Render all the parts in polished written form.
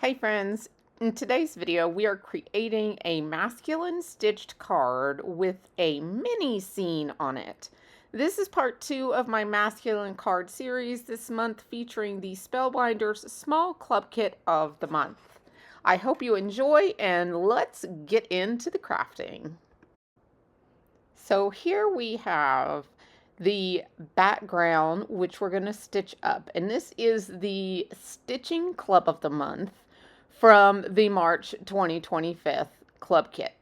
Hey friends, in today's video we are creating a masculine stitched card with a mini scene on it. This is part 2 of my masculine card series this month featuring the Spellbinders small club kit of the month. I hope you enjoy and let's get into the crafting. So here we have the background which we're going to stitch up, and this is the stitching club of the month from the March 2025 club kit.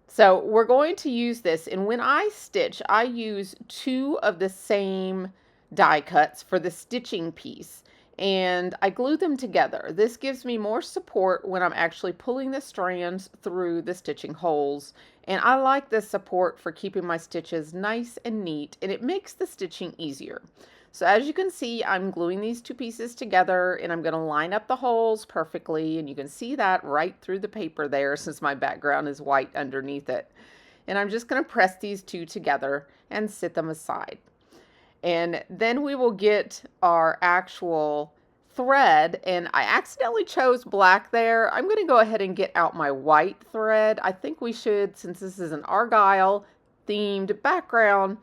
So we're going to use this, and when I stitch, I use 2 of the same die cuts for the stitching piece, and I glue them together. This gives me more support when I'm actually pulling the strands through the stitching holes, and I like this support for keeping my stitches nice and neat, and it makes the stitching easier. So as you can see, I'm gluing these 2 pieces together, and I'm going to line up the holes perfectly, and you can see that right through the paper there since my background is white underneath it. And I'm just going to press these 2 together and sit them aside. And then we will get our actual thread, and I accidentally chose black there. I'm going to go ahead and get out my white thread. I think we should, since this is an Argyle themed background,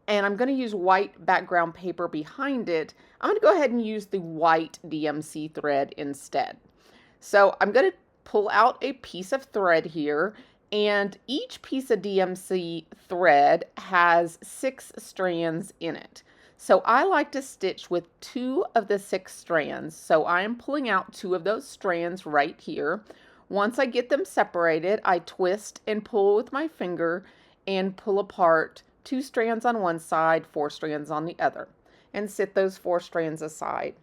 and I'm going to use white background paper behind it, I'm going to go ahead and use the white DMC thread instead. So I'm going to pull out a piece of thread here, and each piece of DMC thread has 6 strands in it. So I like to stitch with 2 of the 6 strands. So I am pulling out 2 of those strands right here. Once I get them separated, I twist and pull with my finger and pull apart 2 strands on one side, 4 strands on the other, and sit those 4 strands aside.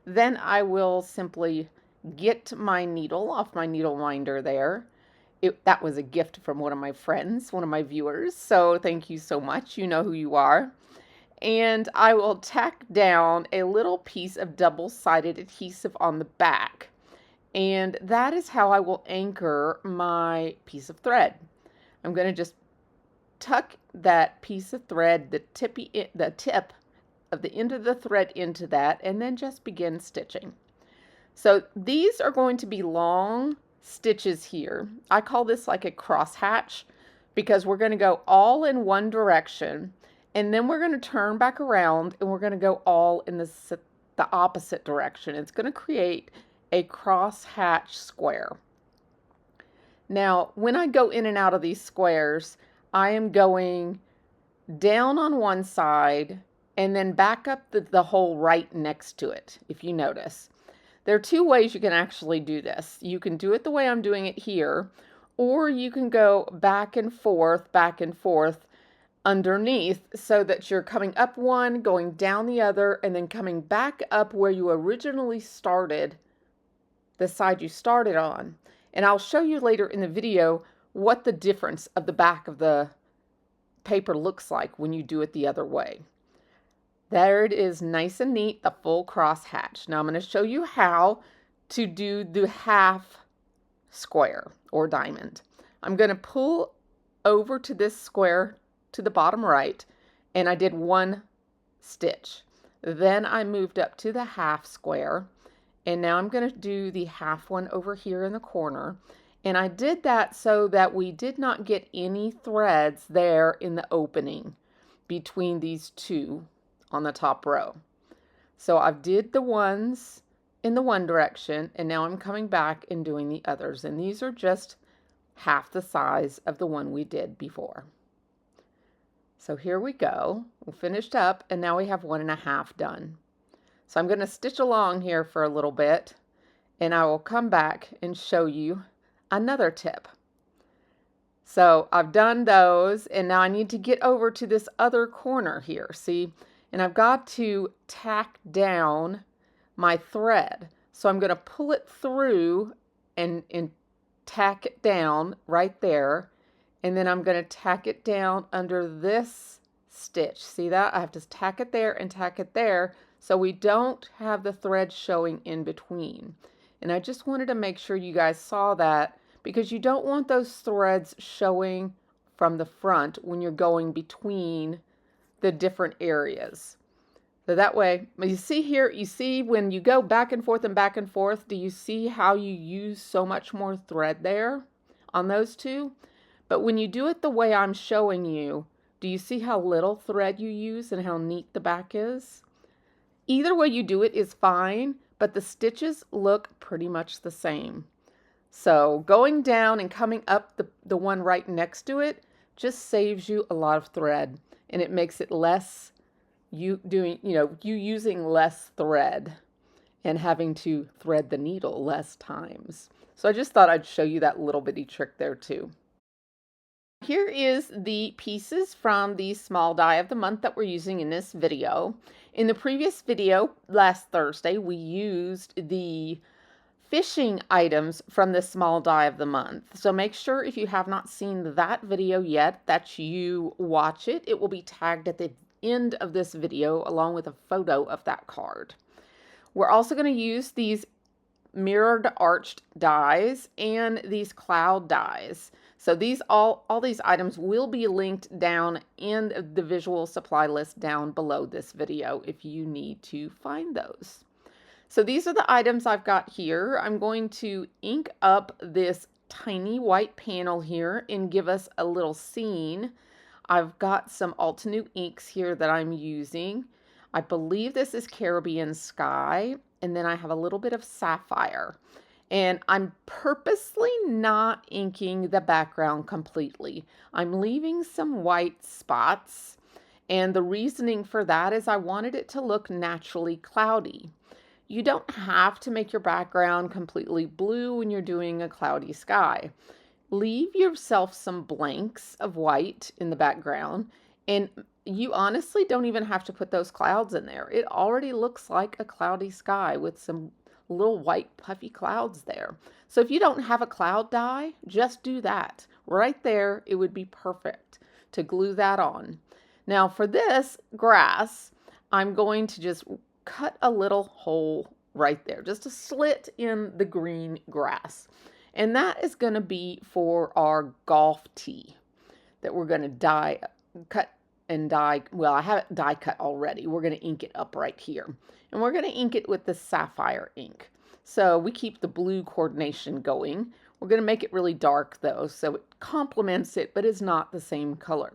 Then I will simply get my needle off my needle winder there. That was a gift from one of my friends, one of my viewers, so thank you so much. You know who you are. And I will tack down a little piece of double-sided adhesive on the back. And that is how I will anchor my piece of thread. I'm going to just tuck that piece of thread, the tip of the end of the thread into that, and then just begin stitching. So these are going to be long stitches here. I call this like a crosshatch because we're going to go all in one direction, and then we're going to turn back around and we're going to go all in the opposite direction. It's going to create a crosshatch square. Now, when I go in and out of these squares, I am going down on one side and then back up the hole right next to it, if you notice. There are 2 ways you can actually do this. You can do it the way I'm doing it here, or you can go back and forth underneath so that you're coming up one, going down the other, and then coming back up where you originally started, the side you started on. And I'll show you later in the video what the difference of the back of the paper looks like when you do it the other way. There it is, nice and neat, the full cross hatch. Now I'm going to show you how to do the half square or diamond. I'm going to pull over to this square to the bottom right, and I did 1 stitch. Then I moved up to the half square, and now I'm going to do the half one over here in the corner. And I did that so that we did not get any threads there in the opening between these 2 on the top row. So I did the ones in the one direction, and now I'm coming back and doing the others. And these are just half the size of the one we did before. So here we go. We finished up, and now we have 1.5 done. So I'm going to stitch along here for a little bit, and I will come back and show you another tip. So I've done those, and now I need to get over to this other corner here, see? And I've got to tack down my thread. So I'm going to pull it through and tack it down right there, and then I'm going to tack it down under this stitch. See that? I have to tack it there and tack it there so we don't have the thread showing in between. And I just wanted to make sure you guys saw that, because you don't want those threads showing from the front when you're going between the different areas. So that way, you see here, you see when you go back and forth, do you see how you use so much more thread there on those two? But when you do it the way I'm showing you, do you see how little thread you use and how neat the back is? Either way you do it is fine, but the stitches look pretty much the same. So going down and coming up the one right next to it just saves you a lot of thread, and it makes it less you using less thread and having to thread the needle less times. So I just thought I'd show you that little bitty trick there too. Here is the pieces from the small die of the month that we're using in this video. In the previous video last Thursday, we used the fishing items from the small die of the month. So make sure if you have not seen that video yet that you watch it. It will be tagged at the end of this video along with a photo of that card. We're also going to use these mirrored arched dies and these cloud dies. So these all these items will be linked down in the visual supply list down below this video if you need to find those. So these are the items I've got here. I'm going to ink up this tiny white panel here and give us a little scene. I've got some Altenew inks here that I'm using. I believe this is Caribbean Sky, and then I have a little bit of Sapphire. And I'm purposely not inking the background completely. I'm leaving some white spots, and the reasoning for that is I wanted it to look naturally cloudy. You don't have to make your background completely blue when you're doing a cloudy sky. Leave yourself some blanks of white in the background, and you honestly don't even have to put those clouds in there. It already looks like a cloudy sky with some little white puffy clouds there. So if you don't have a cloud die, just do that. Right there, it would be perfect to glue that on. Now for this grass, I'm going to just cut a little hole right there, just a slit in the green grass. And that is going to be for our golf tee that we're going to cut and die. Well, I have it die cut already. We're going to ink it up right here. And we're going to ink it with the Sapphire ink. So we keep the blue coordination going. We're going to make it really dark though, so it complements it, but is not the same color.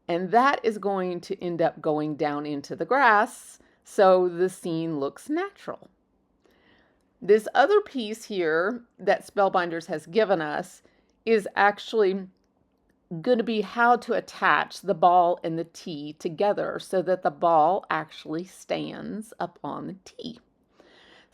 And that is going to end up going down into the grass, so the scene looks natural. This other piece here that Spellbinders has given us is actually going to be how to attach the ball and the tee together so that the ball actually stands up on the tee.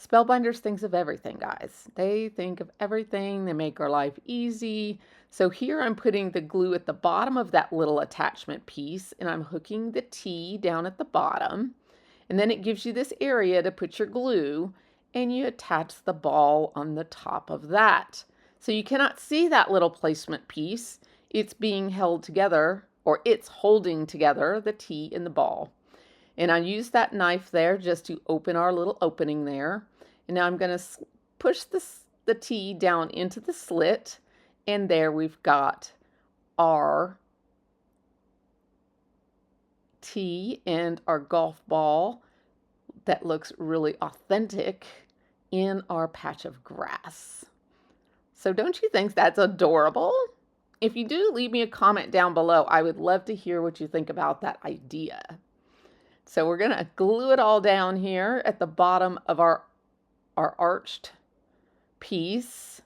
Spellbinders thinks of everything, guys. They think of everything. They make our life easy. So here I'm putting the glue at the bottom of that little attachment piece, and I'm hooking the tee down at the bottom. And then it gives you this area to put your glue, and you attach the ball on the top of that. So you cannot see that little placement piece. It's being held together, or it's holding together the tee and the ball. And I use that knife there just to open our little opening there. And now I'm going to push the tee down into the slit, and there we've got our tee and our golf ball that looks really authentic in our patch of grass. So don't you think that's adorable? If you do, leave me a comment down below. I would love to hear what you think about that idea. So we're going to glue it all down here at the bottom of our arched piece,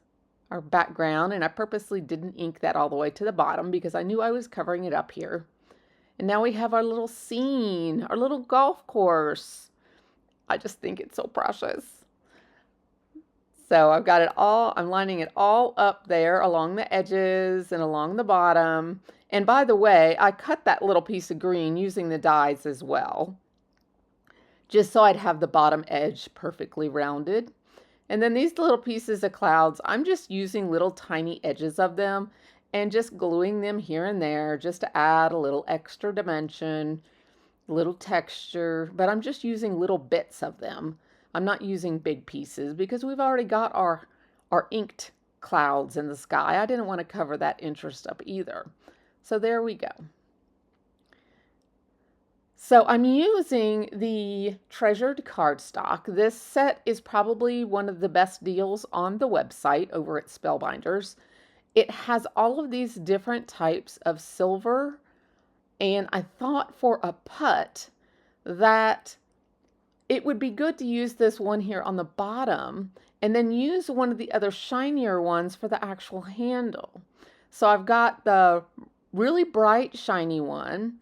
our background, and I purposely didn't ink that all the way to the bottom because I knew I was covering it up here. And now we have our little scene, our little golf course. I just think it's so precious. So I've got it all, I'm lining it all up there along the edges and along the bottom. And by the way, I cut that little piece of green using the dies as well, just so I'd have the bottom edge perfectly rounded. And then these little pieces of clouds, I'm just using little tiny edges of them and just gluing them here and there just to add a little extra dimension, little texture, but I'm just using little bits of them. I'm not using big pieces because we've already got our inked clouds in the sky. I didn't want to cover that interest up either. So there we go. So I'm using the Treasured cardstock. This set is probably one of the best deals on the website over at Spellbinders. It has all of these different types of silver, and I thought for a putt that it would be good to use this one here on the bottom and then use one of the other shinier ones for the actual handle. So I've got the really bright shiny one,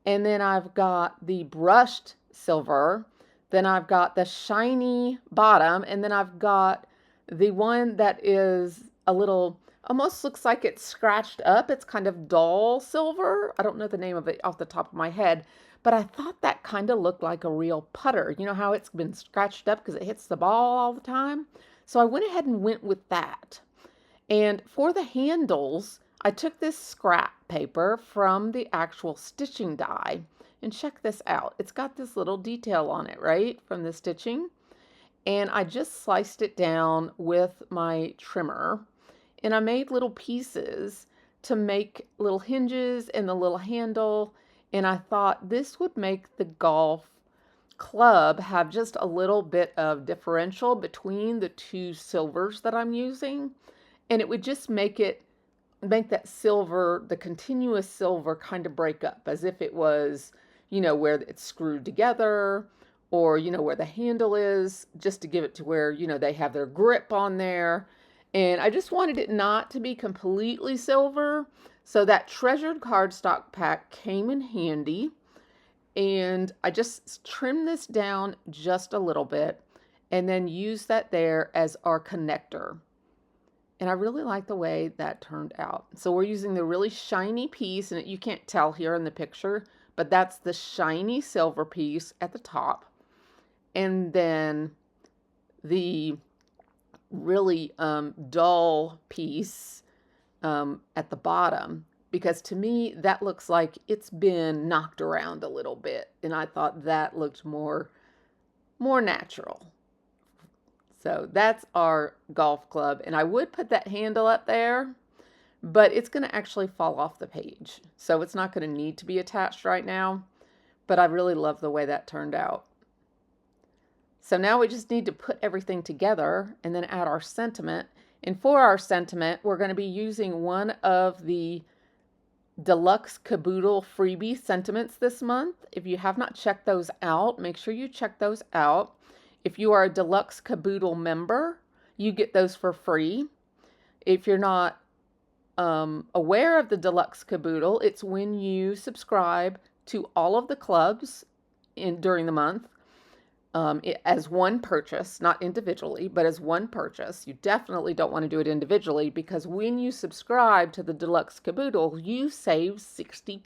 and then I've got the brushed silver, then I've got the shiny bottom, and then I've got the one that is a little, almost looks like it's scratched up. It's kind of dull silver. I don't know the name of it off the top of my head, but I thought that kind of looked like a real putter. You know how it's been scratched up because it hits the ball all the time? So I went ahead and went with that. And for the handles, I took this scrap paper from the actual stitching die. And check this out. It's got this little detail on it, right, from the stitching. And I just sliced it down with my trimmer. And I made little pieces to make little hinges and the little handle. And I thought this would make the golf club have just a little bit of differential between the two silvers that I'm using. And it would just make that silver, the continuous silver, kind of break up as if it was, where it's screwed together, or, where the handle is, just to give it to where, they have their grip on there. And I just wanted it not to be completely silver. So that Treasured cardstock pack came in handy. And I just trimmed this down just a little bit and then used that there as our connector. And I really like the way that turned out. So we're using the really shiny piece, and you can't tell here in the picture, but that's the shiny silver piece at the top. And then the really dull piece at the bottom, because to me that looks like it's been knocked around a little bit, and I thought that looked more natural. So that's our golf club, and I would put that handle up there, but it's going to actually fall off the page, so it's not going to need to be attached right now. But I really love the way that turned out. So now we just need to put everything together and then add our sentiment. And for our sentiment, we're going to be using one of the Deluxe Caboodle freebie sentiments this month. If you have not checked those out, make sure you check those out. If you are a Deluxe Caboodle member, you get those for free. If you're not aware of the Deluxe Caboodle, it's when you subscribe to all of the clubs during the month. As one purchase, not individually, but as one purchase. You definitely don't want to do it individually, because when you subscribe to the Deluxe Caboodle, you save 60%.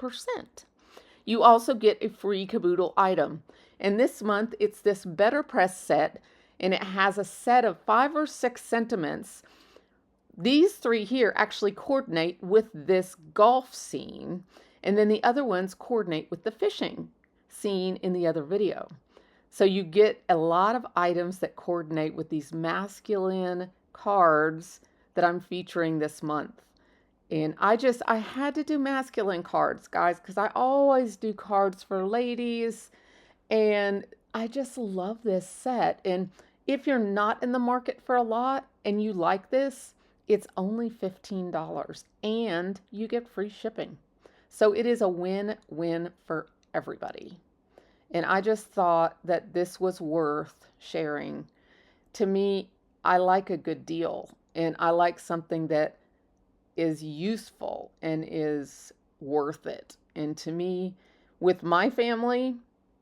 You also get a free Caboodle item. And this month, it's this Better Press set, and it has a set of 5 or 6 sentiments. These 3 here actually coordinate with this golf scene, and then the other ones coordinate with the fishing scene in the other video. So you get a lot of items that coordinate with these masculine cards that I'm featuring this month. And I had to do masculine cards, guys, because I always do cards for ladies. And I just love this set. And if you're not in the market for a lot and you like this, it's only $15 and you get free shipping. So it is a win-win for everybody. And I just thought that this was worth sharing. To me, I like a good deal, and I like something that is useful and is worth it. And to me, with my family,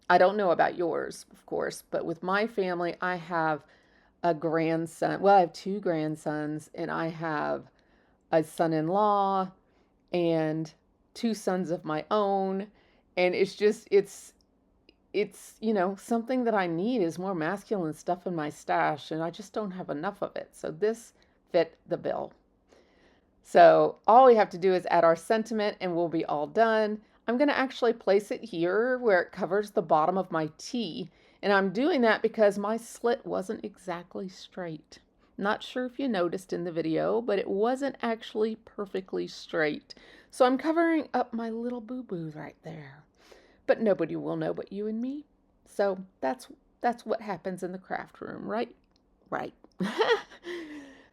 I don't know about yours, of course, but with my family, I have a grandson. Well, I have 2 grandsons, and I have a son-in-law and 2 sons of my own. And it's something that I need is more masculine stuff in my stash, and I just don't have enough of it. So this fit the bill. So all we have to do is add our sentiment and we'll be all done. I'm going to actually place it here where it covers the bottom of my T. And I'm doing that because my slit wasn't exactly straight. Not sure if you noticed in the video, but it wasn't actually perfectly straight. So I'm covering up my little boo-boo right there. but nobody will know but you and me. So that's what happens in the craft room, right? Right.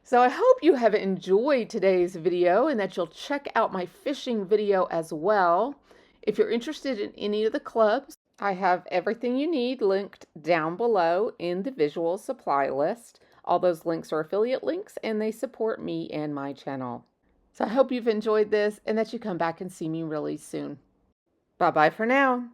So I hope you have enjoyed today's video and that you'll check out my fishing video as well. If you're interested in any of the clubs, I have everything you need linked down below in the visual supply list. All those links are affiliate links and they support me and my channel. So I hope you've enjoyed this and that you come back and see me really soon. Bye-bye for now.